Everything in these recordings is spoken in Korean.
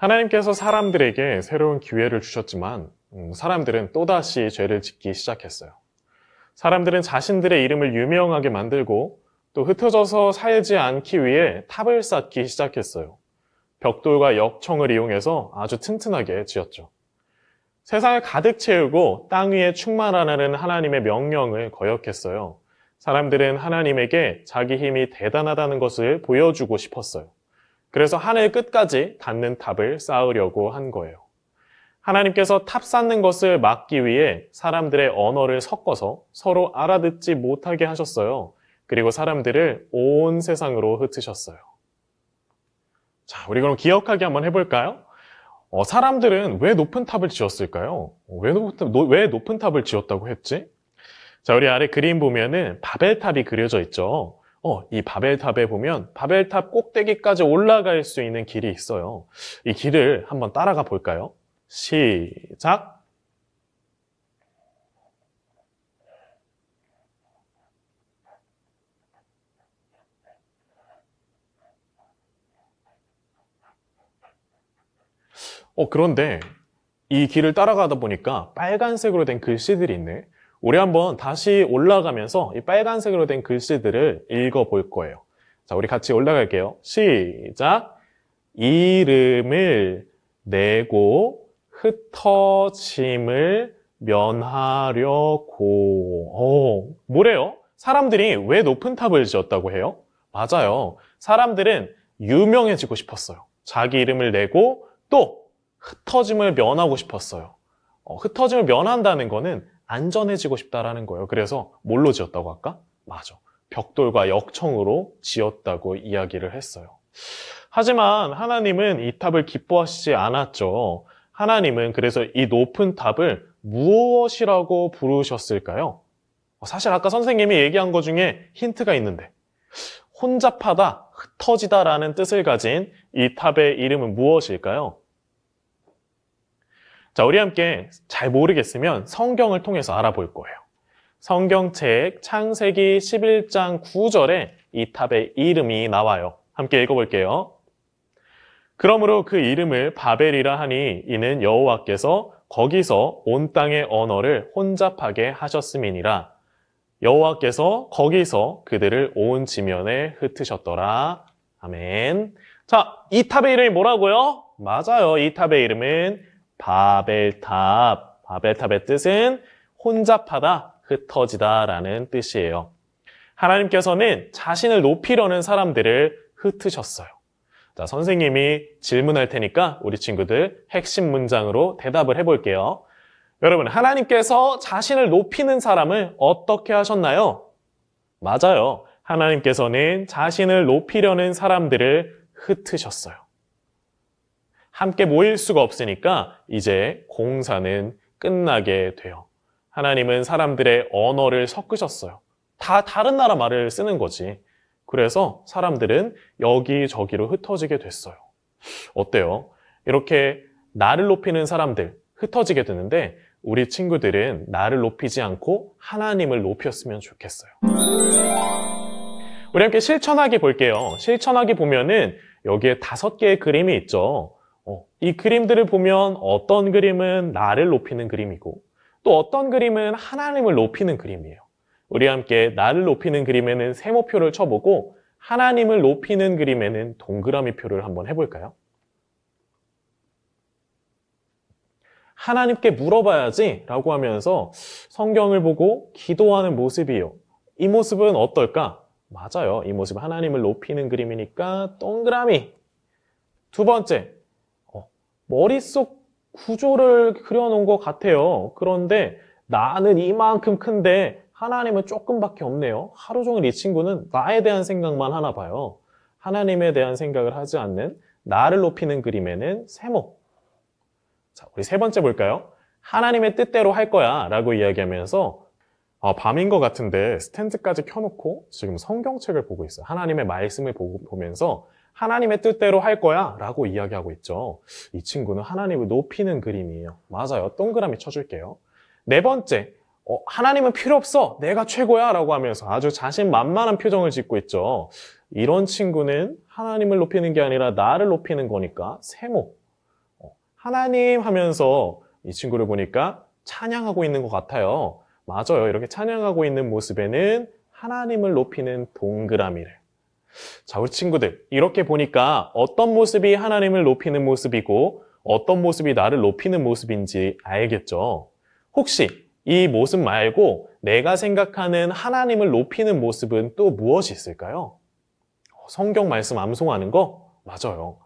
하나님께서 사람들에게 새로운 기회를 주셨지만 사람들은 또다시 죄를 짓기 시작했어요. 사람들은 자신들의 이름을 유명하게 만들고 또 흩어져서 살지 않기 위해 탑을 쌓기 시작했어요. 벽돌과 역청을 이용해서 아주 튼튼하게 지었죠. 세상을 가득 채우고 땅 위에 충만하라는 하나님의 명령을 거역했어요. 사람들은 하나님에게 자기 힘이 대단하다는 것을 보여주고 싶었어요. 그래서 하늘 끝까지 닿는 탑을 쌓으려고 한 거예요. 하나님께서 탑 쌓는 것을 막기 위해 사람들의 언어를 섞어서 서로 알아듣지 못하게 하셨어요. 그리고 사람들을 온 세상으로 흩으셨어요. 자, 우리 그럼 기억하기 한번 해볼까요? 사람들은 왜 높은 탑을 지었을까요? 왜 높은 탑을 지었다고 했지? 자, 우리 아래 그림 보면은 바벨탑이 그려져 있죠. 이 바벨탑에 보면 바벨탑 꼭대기까지 올라갈 수 있는 길이 있어요. 이 길을 한번 따라가 볼까요? 시작! 그런데 이 길을 따라가다 보니까 빨간색으로 된 글씨들이 있네. 우리 한번 다시 올라가면서 이 빨간색으로 된 글씨들을 읽어볼 거예요. 자, 우리 같이 올라갈게요. 시작! 이름을 내고 흩어짐을 면하려고. 뭐래요? 사람들이 왜 높은 탑을 지었다고 해요? 맞아요. 사람들은 유명해지고 싶었어요. 자기 이름을 내고 또 흩어짐을 면하고 싶었어요. 흩어짐을 면한다는 거는 안전해지고 싶다라는 거예요. 그래서 뭘로 지었다고 할까? 맞아. 벽돌과 역청으로 지었다고 이야기를 했어요. 하지만 하나님은 이 탑을 기뻐하시지 않았죠. 하나님은 그래서 이 높은 탑을 무엇이라고 부르셨을까요? 사실 아까 선생님이 얘기한 것 중에 힌트가 있는데 혼잡하다, 흩어지다라는 뜻을 가진 이 탑의 이름은 무엇일까요? 자, 우리 함께 잘 모르겠으면 성경을 통해서 알아볼 거예요. 성경책 창세기 11장 9절에 이 탑의 이름이 나와요. 함께 읽어볼게요. 그러므로 그 이름을 바벨이라 하니 이는 여호와께서 거기서 온 땅의 언어를 혼잡하게 하셨음이니라. 여호와께서 거기서 그들을 온 지면에 흩으셨더라. 아멘. 자, 이 탑의 이름이 뭐라고요? 맞아요. 이 탑의 이름은 바벨탑. 바벨탑의 뜻은 혼잡하다, 흩어지다라는 뜻이에요. 하나님께서는 자신을 높이려는 사람들을 흩으셨어요. 자, 선생님이 질문할 테니까 우리 친구들 핵심 문장으로 대답을 해볼게요. 여러분, 하나님께서 자신을 높이는 사람을 어떻게 하셨나요? 맞아요. 하나님께서는 자신을 높이려는 사람들을 흩으셨어요. 함께 모일 수가 없으니까 이제 공사는 끝나게 돼요. 하나님은 사람들의 언어를 섞으셨어요. 다 다른 나라 말을 쓰는 거지. 그래서 사람들은 여기저기로 흩어지게 됐어요. 어때요? 이렇게 나를 높이는 사람들 흩어지게 되는데 우리 친구들은 나를 높이지 않고 하나님을 높였으면 좋겠어요. 우리 함께 실천하기 볼게요. 실천하기 보면은 여기에 5개의 그림이 있죠. 이 그림들을 보면 어떤 그림은 나를 높이는 그림이고 또 어떤 그림은 하나님을 높이는 그림이에요. 우리 함께 나를 높이는 그림에는 세모표를 쳐보고 하나님을 높이는 그림에는 동그라미 표를 한번 해볼까요? 하나님께 물어봐야지 라고 하면서 성경을 보고 기도하는 모습이요. 이 모습은 어떨까? 맞아요. 이 모습은 하나님을 높이는 그림이니까 동그라미. 두 번째, 머릿속 구조를 그려놓은 것 같아요. 그런데 나는 이만큼 큰데 하나님은 조금밖에 없네요. 하루 종일 이 친구는 나에 대한 생각만 하나 봐요. 하나님에 대한 생각을 하지 않는 나를 높이는 그림에는 세모. 자, 우리 세 번째 볼까요? 하나님의 뜻대로 할 거야 라고 이야기하면서 밤인 것 같은데 스탠드까지 켜놓고 지금 성경책을 보고 있어요. 하나님의 말씀을 보면서 하나님의 뜻대로 할 거야 라고 이야기하고 있죠. 이 친구는 하나님을 높이는 그림이에요. 맞아요. 동그라미 쳐줄게요. 네 번째, 하나님은 필요 없어. 내가 최고야 라고 하면서 아주 자신만만한 표정을 짓고 있죠. 이런 친구는 하나님을 높이는 게 아니라 나를 높이는 거니까 세모. 하나님 하면서 이 친구를 보니까 찬양하고 있는 것 같아요. 맞아요. 이렇게 찬양하고 있는 모습에는 하나님을 높이는 동그라미를. 자, 우리 친구들, 이렇게 보니까 어떤 모습이 하나님을 높이는 모습이고 어떤 모습이 나를 높이는 모습인지 알겠죠? 혹시 이 모습 말고 내가 생각하는 하나님을 높이는 모습은 또 무엇이 있을까요? 성경 말씀 암송하는 거? 맞아요.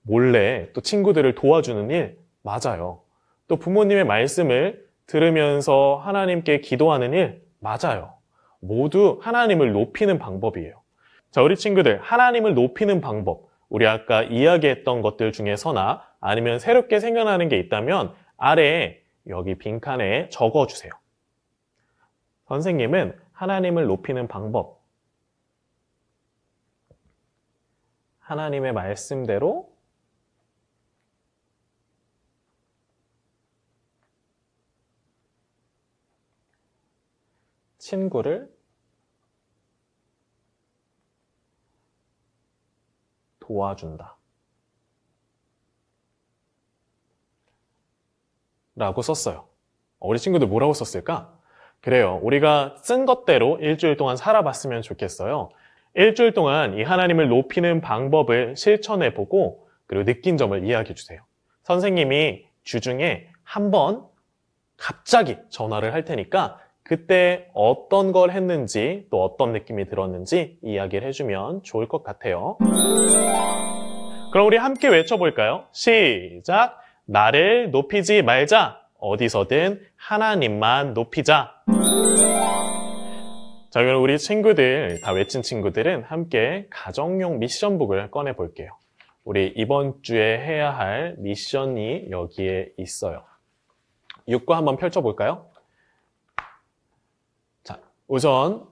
몰래 또 친구들을 도와주는 일? 맞아요. 또 부모님의 말씀을 들으면서 하나님께 기도하는 일? 맞아요. 모두 하나님을 높이는 방법이에요. 자, 우리 친구들, 하나님을 높이는 방법. 우리 아까 이야기했던 것들 중에서나 아니면 새롭게 생각나는 게 있다면 아래에 여기 빈칸에 적어주세요. 선생님은 하나님을 높이는 방법. 하나님의 말씀대로 친구를 도와준다. 라고 썼어요. 우리 친구들 뭐라고 썼을까? 그래요. 우리가 쓴 것대로 일주일 동안 살아봤으면 좋겠어요. 일주일 동안 이 하나님을 높이는 방법을 실천해보고 그리고 느낀 점을 이야기해주세요. 선생님이 주중에 한 번 갑자기 전화를 할 테니까 그때 어떤 걸 했는지 또 어떤 느낌이 들었는지 이야기를 해주면 좋을 것 같아요. 그럼 우리 함께 외쳐볼까요? 시작! 나를 높이지 말자. 어디서든 하나님만 높이자. 자, 그럼 우리 친구들, 다 외친 친구들은 함께 가정용 미션북을 꺼내볼게요. 우리 이번 주에 해야 할 미션이 여기에 있어요. 6과 한번 펼쳐볼까요? 자, 우선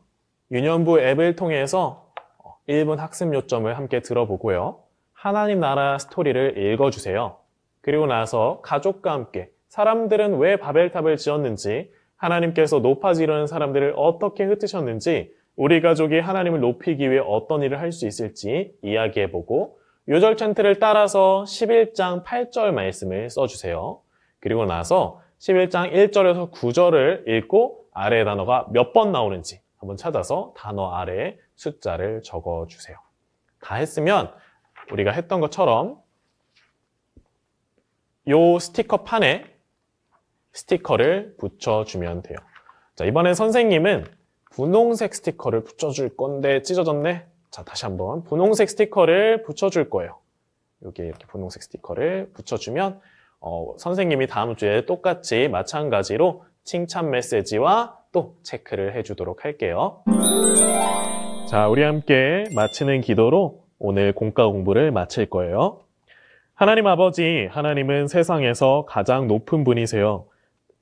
유년부 앱을 통해서 1분 학습 요점을 함께 들어보고요. 하나님 나라 스토리를 읽어주세요. 그리고 나서 가족과 함께 사람들은 왜 바벨탑을 지었는지, 하나님께서 높아지려는 사람들을 어떻게 흩으셨는지, 우리 가족이 하나님을 높이기 위해 어떤 일을 할 수 있을지 이야기해보고 요절 찬트를 따라서 11장 8절 말씀을 써주세요. 그리고 나서 11장 1절에서 9절을 읽고 아래의 단어가 몇 번 나오는지 한번 찾아서 단어 아래에 숫자를 적어주세요. 다 했으면 우리가 했던 것처럼 요 스티커 판에 스티커를 붙여주면 돼요. 자, 이번엔 선생님은 분홍색 스티커를 붙여줄 건데 찢어졌네? 자, 다시 한번 분홍색 스티커를 붙여줄 거예요. 여기에 이렇게 분홍색 스티커를 붙여주면 선생님이 다음 주에 똑같이 마찬가지로 칭찬 메시지와 또 체크를 해주도록 할게요. 자, 우리 함께 마치는 기도로 오늘 공과 공부를 마칠 거예요. 하나님 아버지, 하나님은 세상에서 가장 높은 분이세요.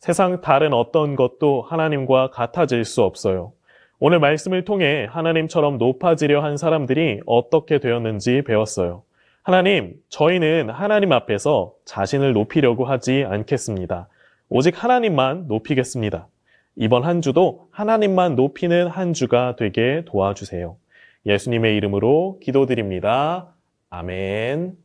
세상 다른 어떤 것도 하나님과 같아질 수 없어요. 오늘 말씀을 통해 하나님처럼 높아지려 한 사람들이 어떻게 되었는지 배웠어요. 하나님, 저희는 하나님 앞에서 자신을 높이려고 하지 않겠습니다. 오직 하나님만 높이겠습니다. 이번 한 주도 하나님만 높이는 한 주가 되게 도와주세요. 예수님의 이름으로 기도드립니다. 아멘.